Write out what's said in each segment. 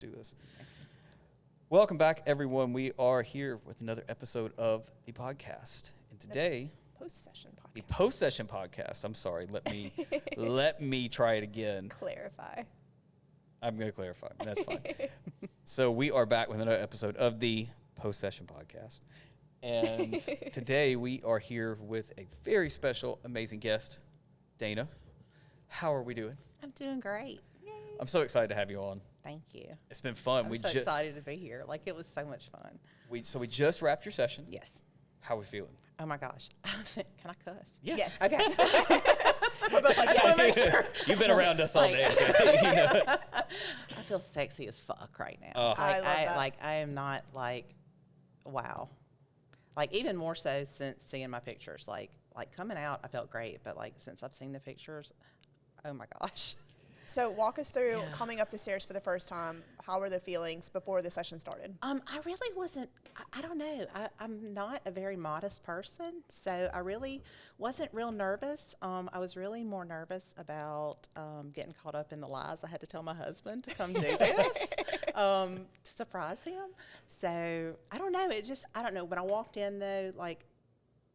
do this. Welcome back, everyone. We are here with another episode of the podcast, and today, the post-session podcast. I'm sorry. Let me try it again. Clarify. I'm going to clarify. That's fine. So we are back with another episode of the post-session podcast, and today we are here with a very special, amazing guest, Dana. How are we doing? I'm doing great. Yay. I'm so excited to have you on. Thank you. It's been fun. I'm so excited to be here. Like, it was so much fun. We just wrapped your session. Yes. How are we feeling? Oh, my gosh. Can I cuss? Yes. Okay. We're both like, yes. You've been around us all day. Okay? You know? I feel sexy as fuck right now. I love that. I am not like, wow. Like, even more so since seeing my pictures. Like coming out, I felt great. But, like, since I've seen the pictures, oh, my gosh. So walk us through coming up the stairs for the first time. How were the feelings before the session started? I really wasn't, I don't know. I'm not a very modest person, so I really wasn't real nervous. I was really more nervous about getting caught up in the lies I had to tell my husband to come do this, to surprise him. So I don't know. I don't know. When I walked in, though, like,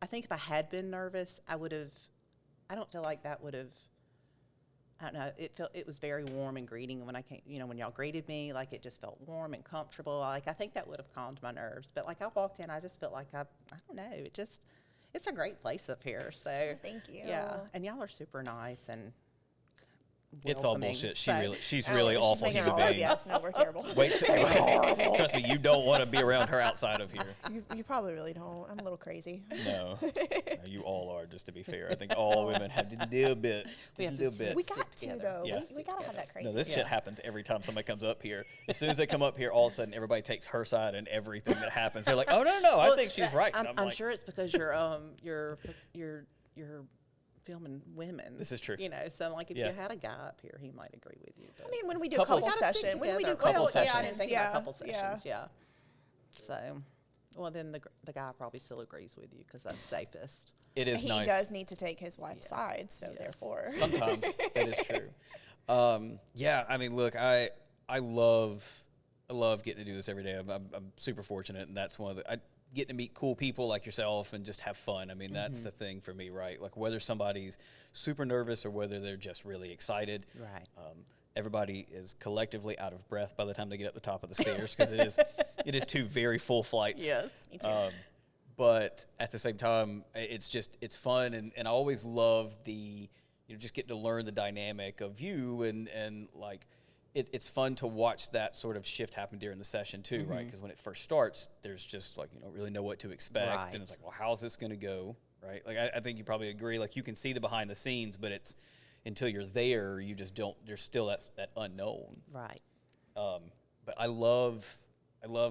I think if I had been nervous, I don't feel like that would have, I don't know. It was very warm and greeting when I came. You know, when y'all greeted me, like, it just felt warm and comfortable. Like, I think that would have calmed my nerves. But like, I walked in, I just felt like I don't know. It's a great place up here. So thank you. Yeah, and y'all are super nice and It's all welcoming. bullshit. So- She's really awful making human it all being. yes, no, we're terrible. Wait, trust me, you don't want to be around her outside of here. You probably really don't. I'm a little crazy. No, you all are. Just to be fair, I think all women have a little bit. We have Just a to little bit. We Stick got to, together. though. Yeah. We got to have that crazy. No, this shit Yeah. happens every time somebody comes up here. As soon as they come up here, all of a sudden everybody takes her side and everything that happens. They're like, "Oh no, I think she's right." And I'm like, sure it's because you're filming women. This is true. You know, so like if Yeah. you had a guy up here, he might agree with you. But I mean, when we do Couples. couple Gotta session, when we do Couple couple sessions. Yeah, I didn't think about couple yeah. sessions. Yeah. So, well, then the guy probably still agrees with you because that's safest. it is He nice. does need to take his wife's Yes. side, so Yes. therefore. Sometimes that is true. Yeah, I mean, look, I love getting to do this every day. I'm super fortunate, and that's one of I get to meet cool people like yourself and just have fun. I mean, that's the thing for me, right? Like, whether somebody's super nervous or whether they're just really excited. Right. Everybody is collectively out of breath by the time they get up the top of the stairs because it is two very full flights. Yes. Me too. But at the same time, it's fun, and I always love just getting to learn the dynamic of you, and like it's fun to watch that sort of shift happen during the session too, right? Because when it first starts, there's just like, you don't really know what to expect, Right. and it's like, well, how's this going to go, right? Like, I think you probably agree, like, you can see the behind the scenes, but it's until you're there, you just don't, there's still that unknown. Right. But I love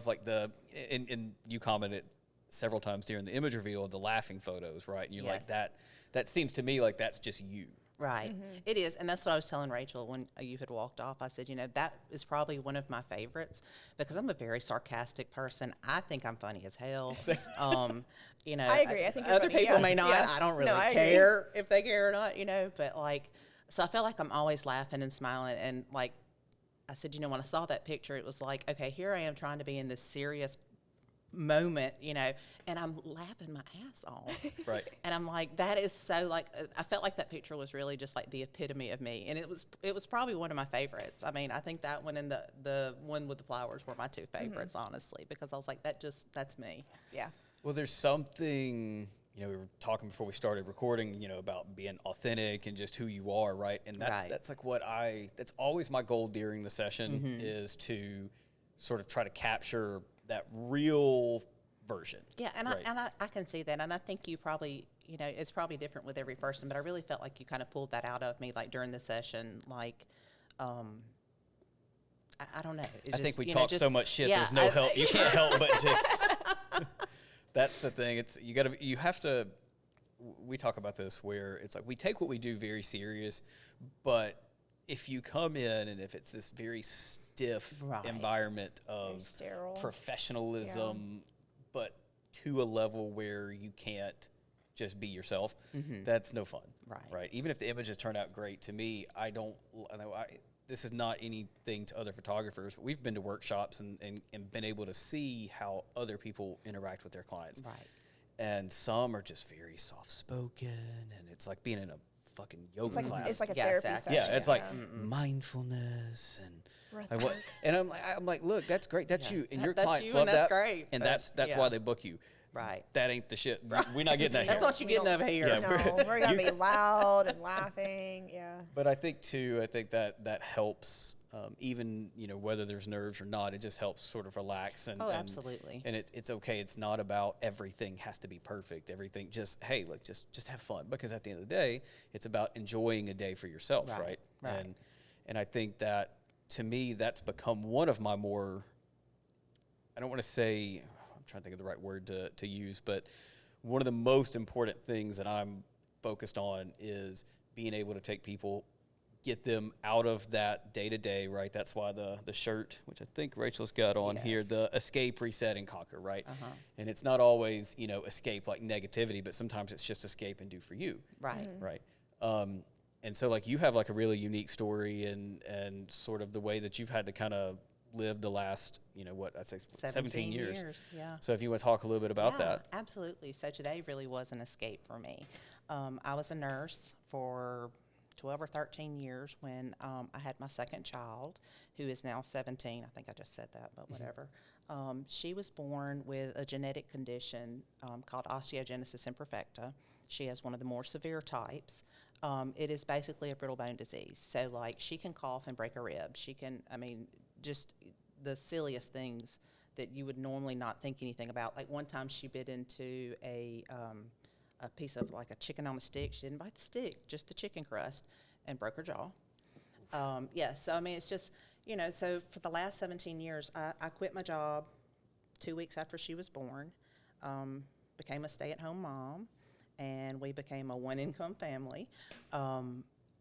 like and you commented several times during the image reveal, the laughing photos, right? And you're like, Yes. that seems to me like that's just you. Right. It is. And that's what I was telling Rachel when you had walked off. I said, that is probably one of my favorites because I'm a very sarcastic person. I think I'm funny as hell. I agree. I think you're other funny, people yeah. may not. Yeah. I don't really No, I agree. care if they care or not, but like, so I feel like I'm always laughing and smiling. And like I said, when I saw that picture, it was like, okay, here I am trying to be in this serious moment, and I'm laughing my ass off. Right. And I'm like, that is so, like, I felt like that picture was really just like the epitome of me. And it was probably one of my favorites. I mean, I think that one and the one with the flowers were my two favorites, honestly, because I was like, that's me. Yeah. Well, there's something, we were talking before we started recording, about being authentic and just who you are, right? And that's like that's always my goal during the session is to sort of try to capture that real version. Yeah, and right? I can see that, and I think you probably, it's probably different with every person, but I really felt like you kind of pulled that out of me, like during the session, like, I don't know. I think we talk so much shit. There's no help. You can't help but just. That's the thing. You have to. We talk about this where it's like we take what we do very serious, but if you come in and if it's this very stiff environment of sterile professionalism, but to a level where you can't just be yourself, that's no fun. Right. Right. Even if the images turn out great, to me, this is not anything to other photographers, but we've been to workshops and been able to see how other people interact with their clients. Right. And some are just very soft-spoken, and it's like being in a fucking yoga class. It's like a Yeah, therapy exactly. session. Yeah, it's like mindfulness and Breath like work. and I'm like, look, that's great. That's you, and your That's clients you, love and that's that, great, and but, that's yeah. why they book you. Right. That ain't the shit. We're not getting that That's here. what you're getting over here. Yeah. No, we're gonna be loud and laughing. Yeah. But I think that helps, even whether there's nerves or not. It just helps sort of relax and Absolutely. And it's okay. It's not about everything has to be perfect. Everything just hey, look, just have fun, because at the end of the day, it's about enjoying a day for yourself, right? Right. And I think that to me that's become one of my more. I don't want to say. I'm trying to think of the right word to use, but one of the most important things that I'm focused on is being able to take people, get them out of that day-to-day, right? That's why the shirt, which I think Rachel's got on here, Yes. the escape, reset, and conquer, right? And it's not always, escape like negativity, but sometimes it's just escape and do for you. Right. Right. And so like you have like a really unique story and sort of the way that you've had to kind of live the last, I'd say 17 years. Yeah. So if you want to talk a little bit about that. Absolutely. So today really was an escape for me. I was a nurse for 12 or 13 years when I had my second child, who is now 17. I think I just said that, but whatever. She was born with a genetic condition called osteogenesis imperfecta. She has one of the more severe types. It is basically a brittle bone disease. So, like, she can cough and break a rib. She can, just the silliest things that you would normally not think anything about. Like, one time she bit into a piece of, like, a chicken on a stick. She didn't bite the stick, just the chicken crust, and broke her jaw. So, it's just, so for the last 17 years, I quit my job 2 weeks after she was born, became a stay-at-home mom, and we became a one-income family.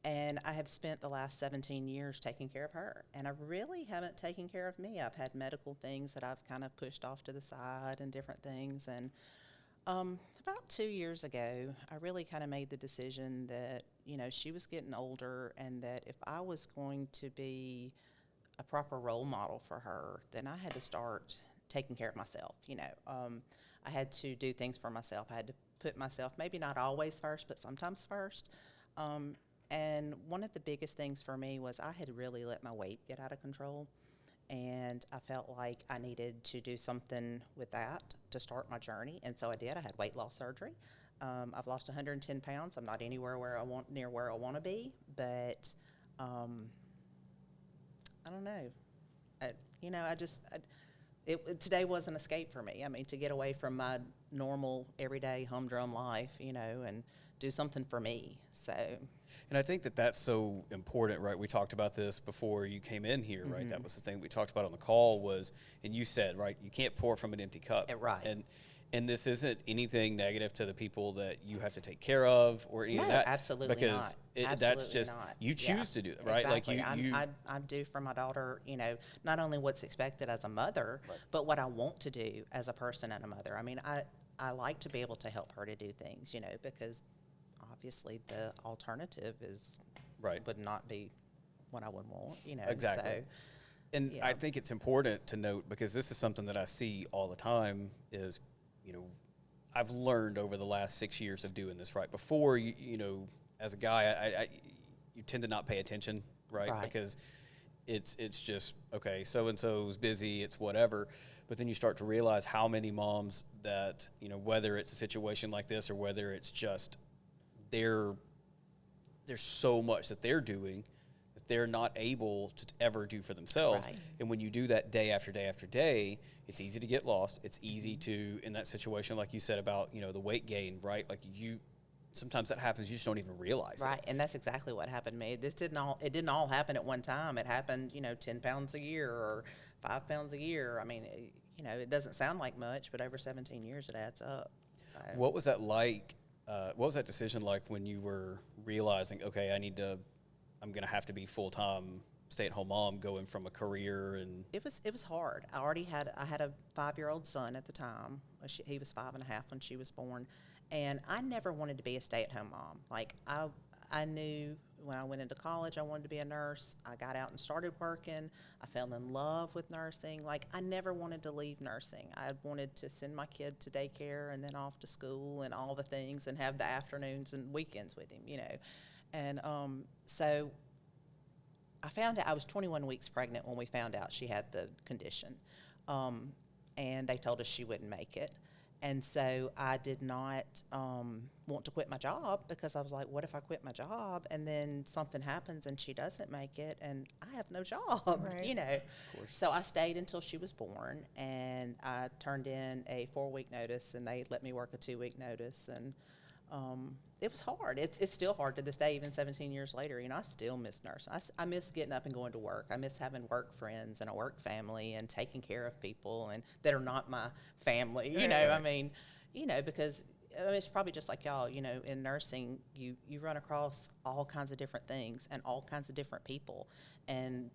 And I have spent the last 17 years taking care of her. And I really haven't taken care of me. I've had medical things that I've kind of pushed off to the side and different things. And about 2 years ago, I really kind of made the decision that, she was getting older, and that if I was going to be a proper role model for her, then I had to start taking care of myself. I had to do things for myself. I had to put myself, maybe not always first, but sometimes first. And one of the biggest things for me was I had really let my weight get out of control, and I felt like I needed to do something with that to start my journey, and so I did. I had weight loss surgery. I've lost 110 pounds. I'm not anywhere near where I want to be, but I don't know. Today was an escape for me. To get away from my normal, everyday, humdrum life, and do something for me. So. And I think that that's so important, right? We talked about this before you came in here, right? That was the thing we talked about on the call was, and you said, right, you can't pour from an empty cup. Right. And this isn't anything negative to the people that you have to take care of or any of that. Absolutely because not. That's just, not. you choose to do that, right? Exactly. Like I do for my daughter, not only what's expected as a mother, but what I want to do as a person and a mother. I like to be able to help her to do things, because obviously the alternative would not be what I would want, Exactly. So, and I think it's important to note, because this is something that I see all the time is, I've learned over the last 6 years of doing this, right? Before, as a guy, you tend to not pay attention, right? Because it's just, okay, so-and-so's busy, it's whatever. But then you start to realize how many moms that, whether it's a situation like this or whether it's just there's so much that they're doing that they're not able to ever do for themselves. Right. And when you do that day after day after day, it's easy to get lost. It's easy to, in that situation, like you said about, the weight gain, right? Like sometimes that happens, you just don't even realize it. Right, and that's exactly what happened to me. It didn't all happen at one time. It happened, 10 pounds a year or 5 pounds a year. It doesn't sound like much, but over 17 years it adds up. So. What was that like? What was that decision like when you were realizing, okay, I'm going to have to be full-time stay-at-home mom going from a career? And It was hard. I had a 5-year-old son at the time. He was 5.5 when she was born. And I never wanted to be a stay-at-home mom. Like, I I knew when I went into college I wanted to be a nurse. I got out and started working. I fell in love with nursing. Like, I never wanted to leave nursing. I wanted to send my kid to daycare and then off to school and all the things and have the afternoons and weekends with him, you know. And so I found out I was 21 weeks pregnant when we found out she had the condition. And they told us she wouldn't make it. And so I did not want to quit my job, because I was like, what if I quit my job and then something happens and she doesn't make it and I have no job, Right. you know? So I stayed until she was born, and I turned in a 4-week notice, and they let me work a 2-week notice. And it was hard. It's still hard to this day, even 17 years later. You know, I still miss nursing. I miss getting up and going to work. I miss having work friends and a work family and taking care of people and that are not my family. You know, I mean, you know, because it's probably just like y'all. You know, in nursing, you run across all kinds of different things and all kinds of different people, and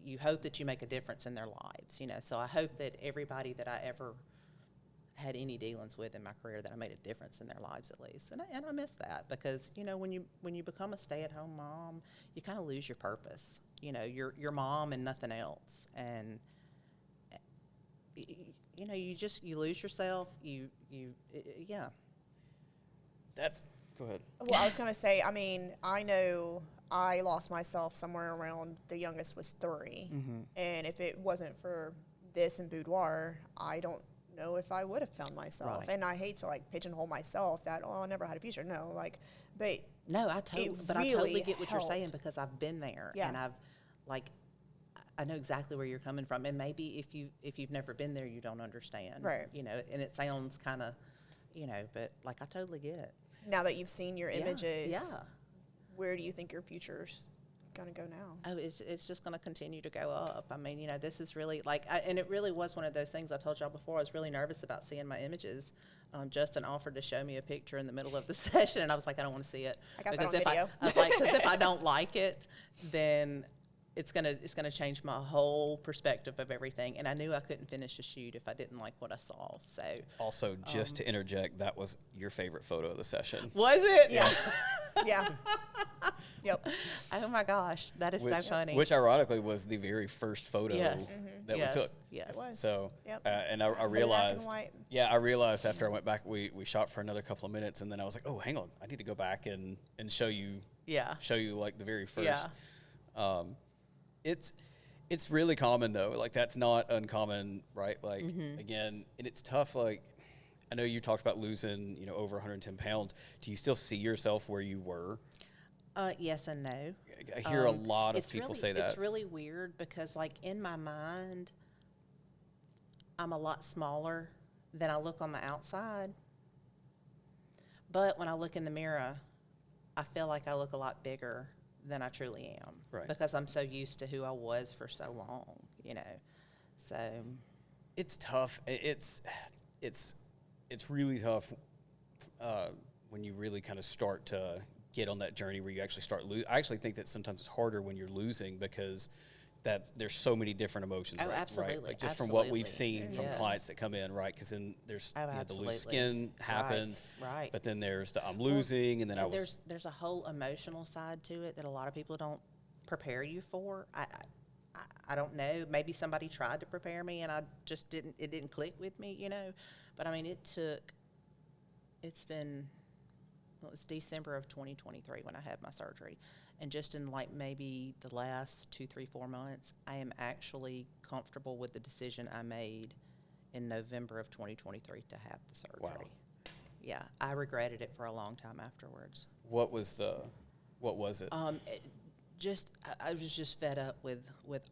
you hope that you make a difference in their lives. You know, so I hope that everybody that I ever had any dealings with in my career, that I made a difference in their lives at least. And I miss that, because, you know, when you become a stay-at-home mom, you kind of lose your purpose. You know, you're mom and nothing else. And, you know, you lose yourself. Yeah. Go ahead. Well, I was going to say, I mean, I know I lost myself somewhere around, the youngest was 3. And if it wasn't for this and Boudoir, I don't know if I would have found myself. Right. And I hate to like pigeonhole myself that, oh, I never had a future. No, like, but No, I totally really get what you're saying, helped. because I've been there. Yeah. And I know exactly where you're coming from. And maybe if you've never been there, you don't understand. Right. You know, and it sounds kind of, you know, but like, I totally get it. now that you've seen your images, Yeah. where do you think your future's gonna go now? Oh, it's just going to continue to go up. I mean, you know, this is really like, and it really was one of those things I told y'all before. I was really nervous about seeing my images. Justin offered to show me a picture in the middle of the session, and I was like, I don't want to see it. I got that because on video. I was like, because if I don't like it, then it's gonna change my whole perspective of everything. And I knew I couldn't finish a shoot if I didn't like what I saw. So Also, just to interject, that was your favorite photo of the session. was it? Yeah. Yeah. Yep. Oh my gosh, that is so funny. Which ironically was the very first photo Yes. that Yes. we took. Yes. It was. So, Yep. and I Black and realized, white. I realized after I went back, we shot for another couple of minutes, and then I was like, oh, hang on, I need to go back and show you Yeah. like the very first. Yeah. It's really common though. Like, that's not uncommon, right? Like, again, and it's tough. Like, I know you talked about losing, over 110 pounds. Do you still see yourself where you were? Yes and no. I hear a lot of people say that. It's really weird because, like, in my mind, I'm a lot smaller than I look on the outside. But when I look in the mirror, I feel like I look a lot bigger than I truly am. Right. Because I'm so used to who I was for so long, So It's tough. It's really tough when you really kind of start to get on that journey where you actually start losing. I actually think that sometimes it's harder when you're losing because there's so many different emotions. Oh, right? absolutely, Right? Like just from what we've absolutely. seen from Yes. clients that come in, right? Because then there's Oh, the absolutely. loose skin happens, Right. but then there's the I'm losing, and then And there's a whole emotional side to it that a lot of people don't prepare you for. I don't know. Maybe somebody tried to prepare me, and I just didn't. It didn't click with me, But I mean, it's been. Well, it was December of 2023 when I had my surgery, and just in like maybe the last 2, 3, 4 months, I am actually comfortable with the decision I made in November of 2023 to have the surgery. Wow. Yeah, I regretted it for a long time afterwards. What was it? I was just fed up with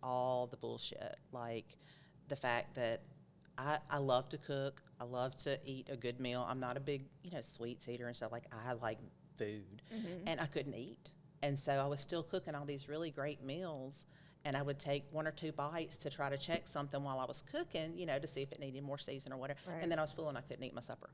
all the bullshit. Like the fact that I love to cook. I love to eat a good meal. I'm not a big, sweets eater and stuff. Like, I like food. And I couldn't eat. And so I was still cooking all these really great meals. And I would take 1 or 2 bites to try to check something while I was cooking, to see if it needed more season or whatever. Right. And then I was full and I couldn't eat my supper.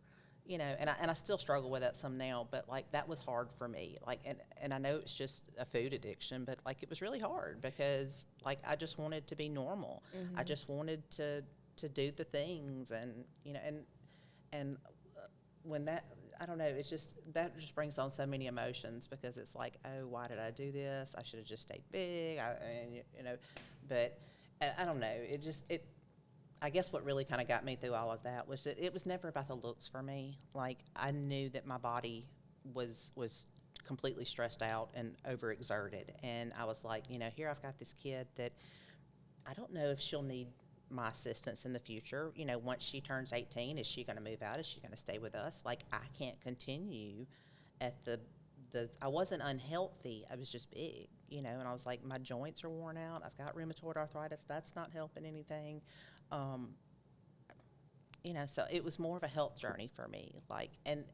And I still struggle with that some now, but like that was hard for me. Like, and I know it's just a food addiction, but like it was really hard because like I just wanted to be normal. I just wanted to do the things, and when that, I don't know. It's just, that just brings on so many emotions because it's like, oh, why did I do this? I should have just stayed big. But I don't know. I guess what really kind of got me through all of that was that it was never about the looks for me. Like, I knew that my body was completely stressed out and overexerted. And I was like, here I've got this kid that I don't know if she'll need my assistance in the future. Once she turns 18, is she going to move out? Is she going to stay with us? Like, I can't continue at I wasn't unhealthy. I was just big, and I was like, my joints are worn out. I've got rheumatoid arthritis. That's not helping anything. So it was more of a health journey for me. Like, and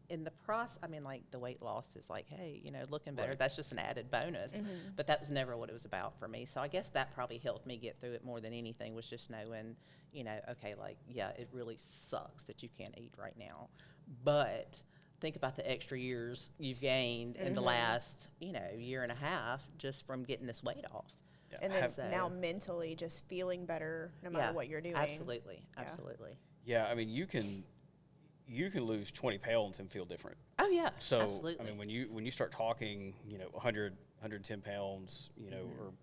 in the process, I mean, like, the weight loss is like, hey, looking better. Right. That's just an added bonus. Mm-hmm. But that was never what it was about for me. So I guess that probably helped me get through it more than anything, was just knowing, okay, like, yeah, it really sucks that you can't eat right now. But think about the extra years you've gained in the last, year and a half just from getting this weight off. Yeah. And then now mentally just feeling better no matter what you're doing. Absolutely. Yeah, I mean, you can lose 20 pounds and feel different. Oh yeah, so absolutely. I mean, when you start talking, 100, 110 pounds, or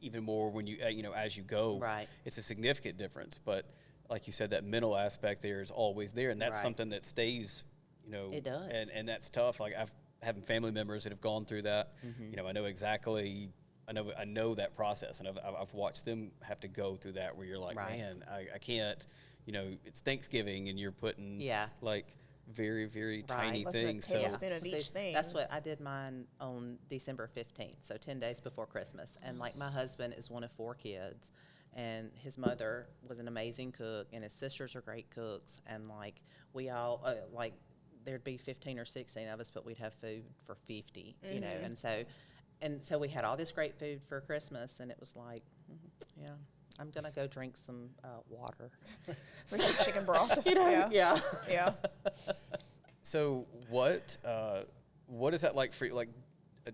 even more when you as you go, right, it's a significant difference. But like you said, that mental aspect there is always there, and that's something that stays. It does, and that's tough. Like, having family members that have gone through that. I know exactly. I know that process, and I've watched them have to go through that, where you're like, man, I can't. It's Thanksgiving, and you're putting like very, very tiny things. So of each thing. That's what I did mine on December 15th, so 10 days before Christmas. And like, my husband is one of 4 kids, and his mother was an amazing cook, and his sisters are great cooks, and like, we all there'd be 15 or 16 of us, but we'd have food for 50, and so we had all this great food for Christmas, and it was like, I'm going to go drink some water. Chicken broth. Yeah. So what is that like for you, like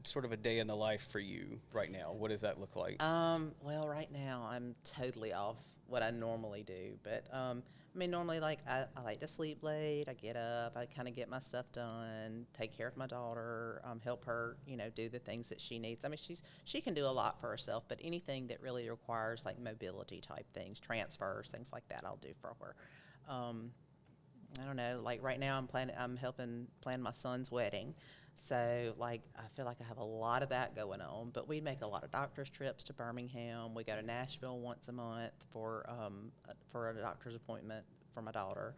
sort of a day in the life for you right now? What does that look like? Well, right now I'm totally off what I normally do, but I mean, normally, like, I like to sleep late. I get up, I kind of get my stuff done, take care of my daughter, help her, do the things that she needs. I mean, she can do a lot for herself, but anything that really requires, like, mobility type things, transfers, things like that, I'll do for her. I don't know, like, right now I'm helping plan my son's wedding. So, like, I feel like I have a lot of that going on, but we make a lot of doctor's trips to Birmingham. We go to Nashville once a month for a doctor's appointment for my daughter.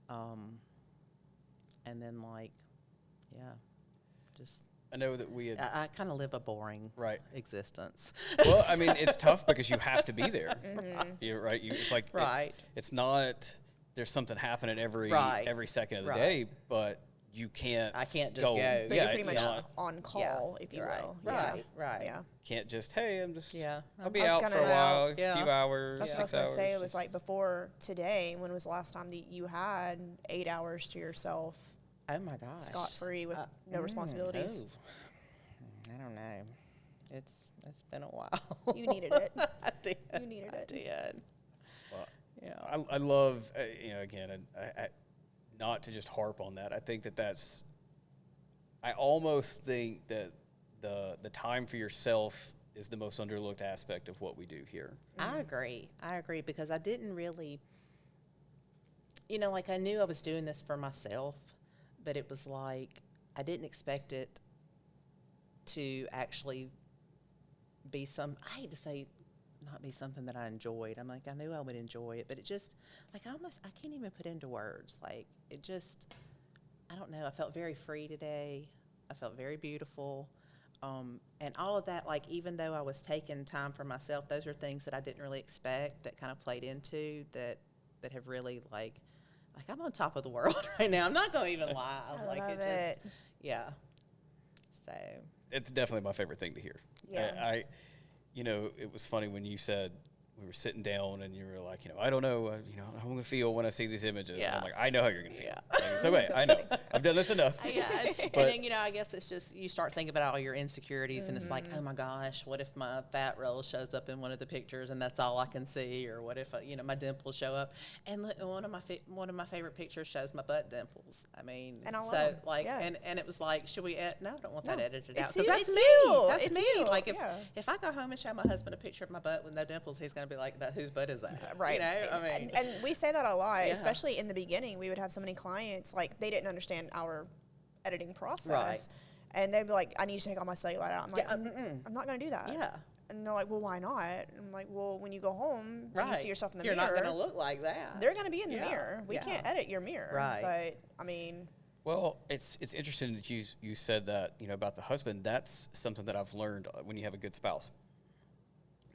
And then, like, just... I know that we had... I kind of live a boring existence. Well, I mean, it's tough because you have to be there. You're right. It's like, it's not, there's something happening every second of the day, but... I can't just go. But you're pretty much on call, if you will. Right. Yeah. Can't just, hey, I'll be out for a while, a few hours, 6 hours. That's what I was going to say. It was like before today, when was the last time that you had 8 hours to yourself? Oh my gosh. Scot-free with no responsibilities. I don't know. It's been a while. You needed it. I did. You needed it. I did. Well, I love, again, I not to just harp on that. I think I almost think that the time for yourself is the most underlooked aspect of what we do here. I agree because I didn't really, like, I knew I was doing this for myself, but it was like, I didn't expect it to actually be I hate to say not be something that I enjoyed. I'm like, I knew I would enjoy it, but it just, like, I can't even put into words. Like, it just, I don't know. I felt very free today. I felt very beautiful. And all of that, like, even though I was taking time for myself, those are things that I didn't really expect that kind of played into that have really, like I'm on top of the world right now. I'm not going to even lie. I love it. So. It's definitely my favorite thing to hear. Yeah. It was funny when you said we were sitting down, and you were like, I don't know, how I'm going to feel when I see these images. And Yeah. I'm like, I know how you're going to feel. Yeah. Like, it's okay. I know. I've done this enough. Yeah, and But- then I guess it's just you start thinking about all your insecurities, and it's like, oh my gosh, what if my fat roll shows up in one of the pictures and that's all I can see, or what if my dimples show up? And look, one of my favorite pictures shows my butt dimples. I mean, And I love so 'em. like, Yeah. and it was like, should we? No, I don't want that No. edited It's out you- because that's it's me. you. That's It's me. you. Like Yeah. if I go home and show my husband a picture of my butt with no dimples, he's gonna be like, that whose butt is that? Right. I mean, and we say that a lot, Yeah. especially in the beginning. We would have so many clients, like, they didn't understand our editing process. Right. And they'd be like, I need to take all my cellulite out. I'm like, Yeah, I'm not going to do that. yeah. And they're like, well, why not? And I'm like, well, when you go home and you Right. see yourself in the You're mirror, not gonna look like that. they're going to be in the Yeah. mirror. We Yeah. can't edit your mirror. Right. But, I mean, Well, it's interesting that you said that, about the husband. That's something that I've learned when you have a good spouse.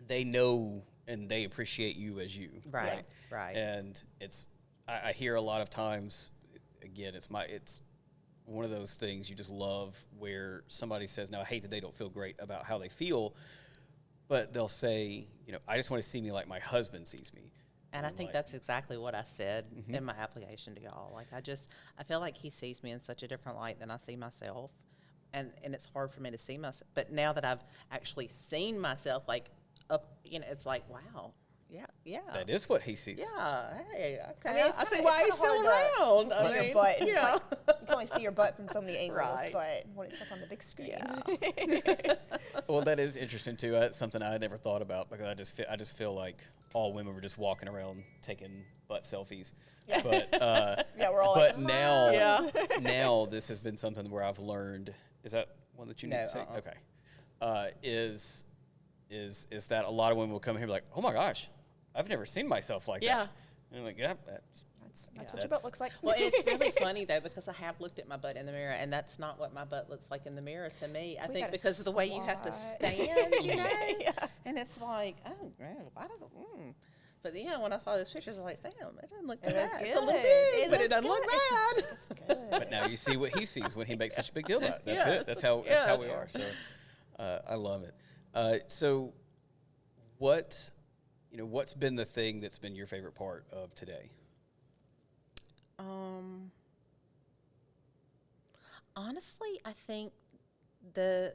They know and they appreciate you as you. Right. Right. And I hear a lot of times, again, it's one of those things you just love where somebody says, no, I hate that they don't feel great about how they feel, but they'll say, I just want to see me like my husband sees me. And I think like- that's exactly what I said in my application to y'all. Like, I feel like he sees me in such a different light than I see myself. And it's hard for me to see myself. But now that I've actually seen myself, like, it's like, wow. Yeah. That is what he sees. Yeah. Hey, okay. I mean, it's I see kinda- why it's he's still kinda hard around. to see your butt. Yeah. You can only see your butt from so many angles, Right. but when it's up on the big screen. Yeah. Well, that is interesting too. That's something I never thought about because I just feel like all women were just walking around taking butt selfies. Yeah. But Yeah, we're all but like, now Yeah. now this has been something where I've learned. Is that one that you need No, to say? uh-uh. Okay. Is that a lot of women will come here and be like, oh my gosh, I've never seen myself like Yeah. that. And I'm like, yeah, that's That's Yeah. what your That's- butt looks like. Well, it's really funny though because I have looked at my butt in the mirror, and that's not what my butt looks like in the mirror to me. I We think gotta because of the way you have to squat. stand, Yeah. and it's like, oh, man, why does it? But yeah, when I saw those pictures, I was like, damn, it doesn't look It bad. looks It's a little good. big, It but it looks doesn't look good. bad. It's good. But now you see what he sees when he makes such a big deal about it. That's Yes, it. That's how we yes. are. So I love it. So what's been the thing that's been your favorite part of today? Honestly, I think the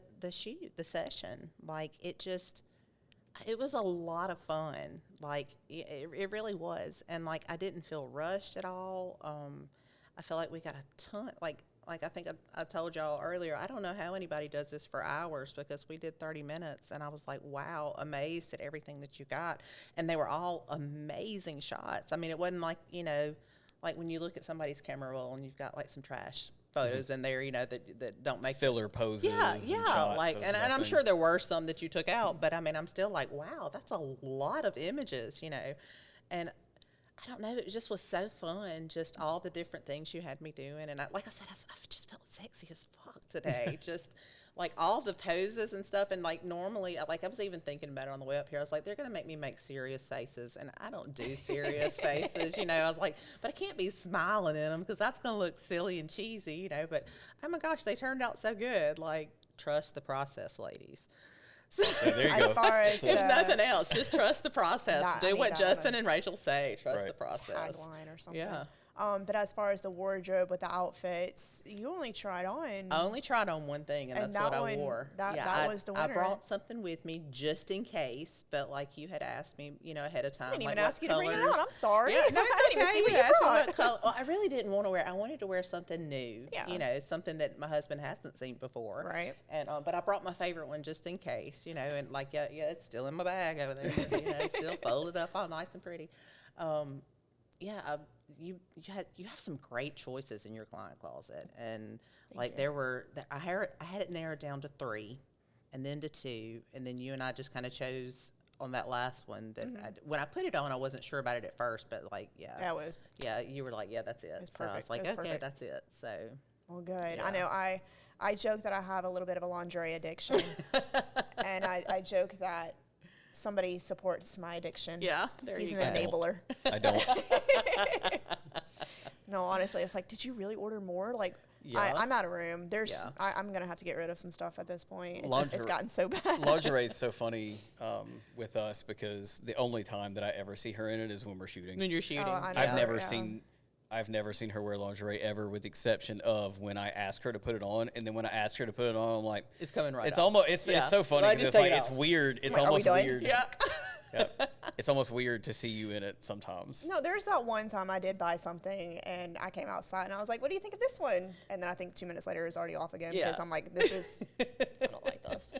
session, like it was a lot of fun. Like it really was, and like I didn't feel rushed at all. I feel like we got a ton. Like I think I told y'all earlier. I don't know how anybody does this for hours because we did 30 minutes, and I was like, wow, amazed at everything that you got, and they were all amazing shots. I mean, it wasn't like like when you look at somebody's camera roll and you've got like some trash photos in there, that don't make Filler poses. yeah, and yeah. shots Like, of and I'm nothing. sure there were some that you took out, but I mean, I'm still like, wow, that's a lot of images, And I don't know, it just was so fun, just all the different things you had me doing. And like I said, I just felt sexy as fuck today. Just like all the poses and stuff. And like normally, I was even thinking about it on the way up here. I was like, they're going to make me make serious faces. And I don't do serious faces, I was like, but I can't be smiling in them because that's going to look silly and cheesy, But oh my gosh, they turned out so good. Like, trust the process, ladies. So, Yeah, there you As go. far as there's nothing else. Just trust the process. Nah, I Do need what that Justin one. and Rachel say. Trust Right. the process. tagline or something. Yeah. But as far as the wardrobe with the outfits, you only tried on. I only tried on one thing, and And that's what that I one- wore. that was the I winner. brought something with me just in case, but like you had asked me, ahead of time. I didn't like even what ask you to bring it colors. out. I'm sorry. Yeah, no, I it's didn't even okay. see what You you asked me brought. what color. Well, I really didn't want to wear. I wanted to wear something new. Yeah. Something that my husband hasn't seen before. Right. And but I brought my favorite one just in case, and like yeah, it's still in my bag over there. Still folded up all nice and pretty. You have some great choices in your client closet, and like you. I had it narrowed down to 3, and then to 2, and then you and I just kind of chose on that last one that when I put it on, I wasn't sure about it at first, but like That was you were like, yeah, that's it. It's So I was perfect. like, It was okay, perfect. that's it. So well, good. Yeah. I know. I joke that I have a little bit of a lingerie addiction, and I joke that somebody supports my addiction. yeah, there He's you an go. enabler. I don't. No, honestly, it's like, did you really order more? Like, I'm out of room. Yeah. I'm going to have to get rid of some stuff at this point. It's Lingerie- gotten so bad. Lingerie is so funny with us because the only time that I ever see her in it is when we're shooting. When you're shooting. I know. I've never seen her wear lingerie ever, with the exception of when I ask her to put it on, and then when I ask her to put it on, I'm like, It's coming right It's off. almost it's so funny Like, because just it's take like it it's off. weird. It's Wait, are we almost done? weird. Yeah. Yeah. It's almost weird to see you in it sometimes. No, there's that one time I did buy something and I came outside and I was like, what do you think of this one? And then I think 2 minutes later it was already off again because Yeah. I'm like, this is, I don't like this.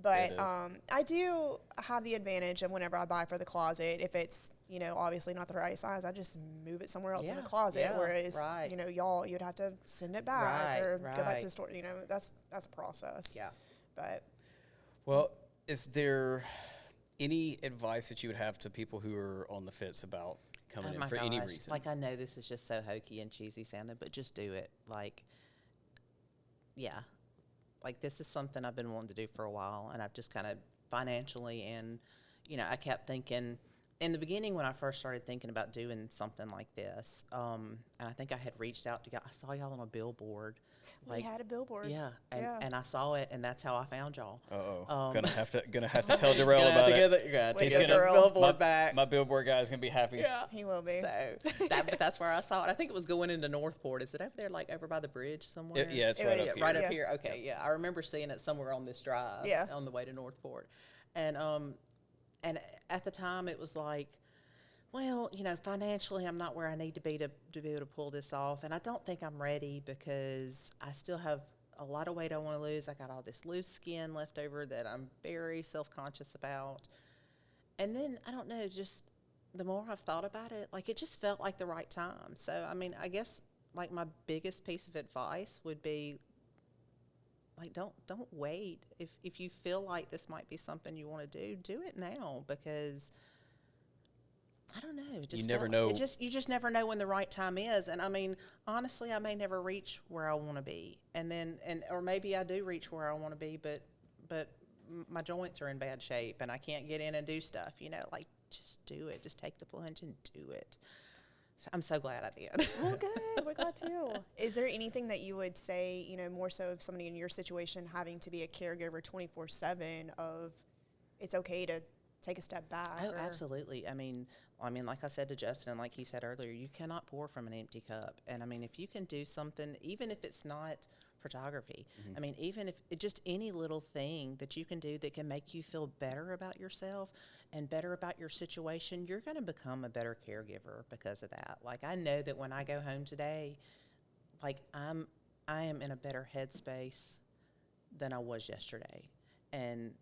But I do have the advantage of whenever I buy for the closet, if it's, obviously not the right size, I just move it somewhere else in the closet. Yeah, Whereas, right. y'all, you'd have to send it back or go back to right. the store. That's a process. Yeah. But Well, is there any advice that you would have to people who are on the fence about coming in my for any gosh. reason? Like, I know this is just so hokey and cheesy sounding, but just do it. Like, yeah. Like, this is something I've been wanting to do for a while, and I've just kind of financially and, I kept thinking, in the beginning when I first started thinking about doing something like this, and I think I had reached out to y'all. I saw y'all on a billboard. we had a billboard. Yeah, and I saw it, and that's how I found y'all. Gonna have to tell Darrell about it. You're gonna With have your to get a girl. billboard back. My billboard guy's gonna be happy. Yeah. He will be. So, but that's where I saw it. I think it was going into Northport. Is it over there, like over by the bridge somewhere? Yeah, it's It right was- up here. Right up Yeah. here. Okay, yeah. I remember seeing it somewhere on this drive. Yeah. On the way to Northport, and at the time it was like, well, financially I'm not where I need to be to be able to pull this off, and I don't think I'm ready because I still have a lot of weight I want to lose. I got all this loose skin left over that I'm very self-conscious about. And then, I don't know, just the more I've thought about it, like, it just felt like the right time. So, I mean, I guess, like, my biggest piece of advice would be, like, don't wait. If you feel like this might be something you want to do it now, because I don't know. It just You never felt- know. You just never know when the right time is. And I mean, honestly, I may never reach where I want to be, or maybe I do reach where I want to be, but my joints are in bad shape and I can't get in and do stuff. Like, just do it. Just take the plunge and do it. So I'm so glad I did. Well, good. We're glad too. Is there anything that you would say, more so of somebody in your situation having to be a caregiver 24/7 of it's okay to take a step back? Oh, or- absolutely. I mean, like I said to Justin, and like he said earlier, you cannot pour from an empty cup. And I mean, if you can do something, even if it's not photography, I mean, even if it just any little thing that you can do that can make you feel better about yourself and better about your situation, you're going to become a better caregiver because of that. Like, I know that when I go home today, like, I am in a better headspace than I was yesterday. And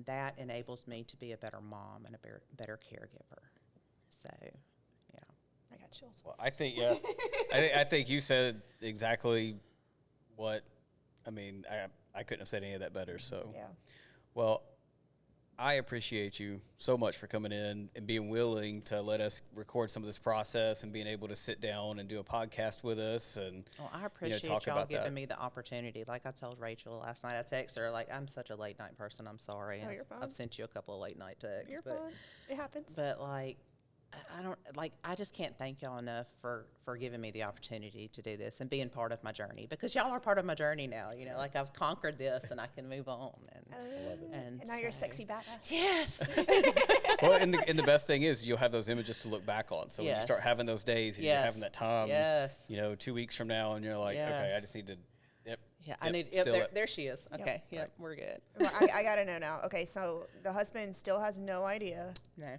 that enables me to be a better mom and a better caregiver. So, yeah. I got chills. Well, I think I think you said exactly what. I mean, I couldn't have said any of that better. So, Yeah. well, I appreciate you so much for coming in and being willing to let us record some of this process and being able to sit down and do a podcast with us and Well, I appreciate talk y'all about giving that. me the opportunity. Like I told Rachel last night, I texted her, like, I'm such a late night person. I'm sorry. No, And you're fine. I've sent you a couple of late night texts. You're but, fine. It happens. But, like, I don't, like, I just can't thank y'all enough for giving me the opportunity to do this and being part of my journey, because y'all are part of my journey now. Like, I've conquered this and I can move on. And now you're a so- sexy badass. Yes. well, and the best thing is you'll have those images to look back on. So when you Yes. start having those days and you're Yes. having that time, Yes. 2 weeks from now, and you're like, okay, Yes. I just need to. Yep. Yeah, I yep, need. still Yep, it. there she is. Yep. Okay. Yep, we're good. Well, I got to know now. Okay, so the husband still has no idea. No.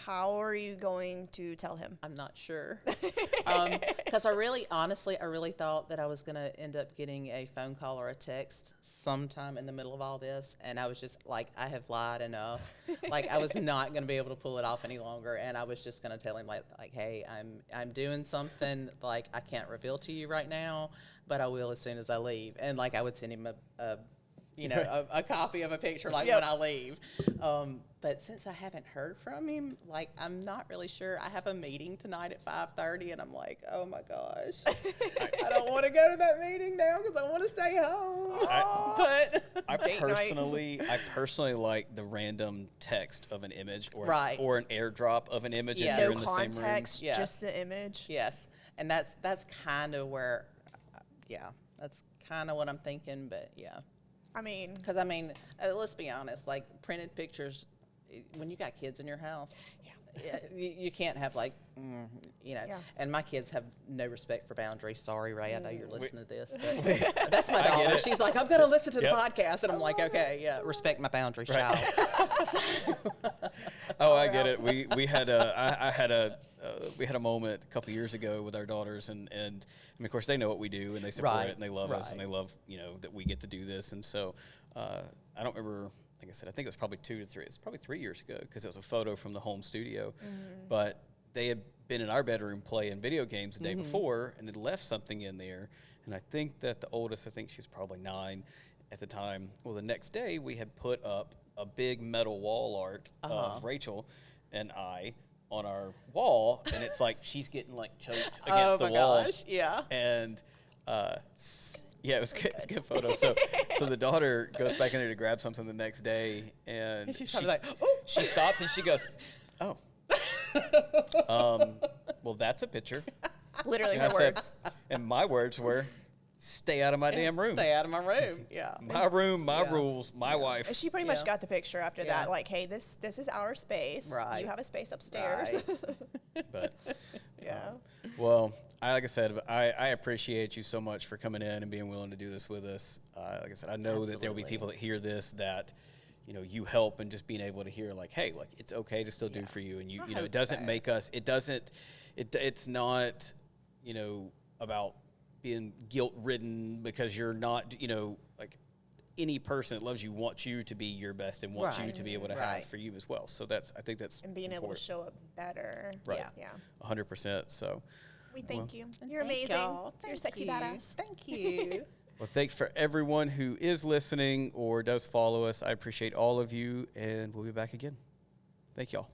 How are you going to tell him? I'm not sure. Because honestly, I really thought that I was going to end up getting a phone call or a text sometime in the middle of all this. And I was just like, I have lied enough. Like, I was not going to be able to pull it off any longer. And I was just going to tell him, like, hey, I'm doing something, like, I can't reveal to you right now, but I will as soon as I leave. And, like, I would send him a copy of a picture, like, Yep. when I leave. But since I haven't heard from him, like, I'm not really sure. I have a meeting tonight at 5:30, and I'm like, oh my gosh, I don't want to go to that meeting now because I want to stay home. I Date night. personally like the random text of an image or Right. or an airdrop of an image Yes. if you're No in the same room. context, Yes. just the image. Yes, and that's kind of where, yeah, that's kind of what I'm thinking. But yeah, I mean, because let's be honest, like printed pictures, when you got kids in your house, yeah, you can't have like, Yeah. And my kids have no respect for boundaries. Sorry, Ray, I know you're listening to this, but that's my daughter. She's like, I'm going to listen to the podcast, and I'm like, okay, yeah, respect my boundaries, child. Oh, I get it. We had we had a moment a couple years ago with our daughters, and I mean, of course, they know what we do, and they support it, and they love us, and they love that we get to do this, and so I don't remember. Like I said, I think it was probably 2 to 3. It's probably 3 years ago because it was a photo from the home studio. But they had been in our bedroom playing video games the day before and had left something in there. And I think that the oldest, I think she was probably 9 at the time. Well, the next day we had put up a big metal wall art of Rachel and I on our wall, and it's like she's getting like choked against the wall. Gosh, yeah. And yeah, it was good. It's a good photo. So the daughter goes back in there to grab something the next day, and she's probably like, oh. She stops and she goes, oh, well, that's a picture. Literally And her words. And my words were, stay out of my damn room. Stay out of my room. Yeah. My room, my rules, my wife. And she pretty much got the picture after that. Like, hey, this is our space. Right. You have a space upstairs. Right. But Yeah. well, like I said, I appreciate you so much for coming in and being willing to do this with us. Like I said, I know that there will be people that hear this that, you help, and just being able to hear like, hey, like it's okay to still do for you. And it doesn't make us, it's not, about being guilt ridden because you're not, like any person that loves you wants you to be your best and wants you to be able to have for you as well. So I think that's and being able to show up better. Right. Yeah. 100%. So We thank you. You're amazing. You're a sexy badass. Thank you. well, thanks for everyone who is listening or does follow us. I appreciate all of you, and we'll be back again. Thank y'all.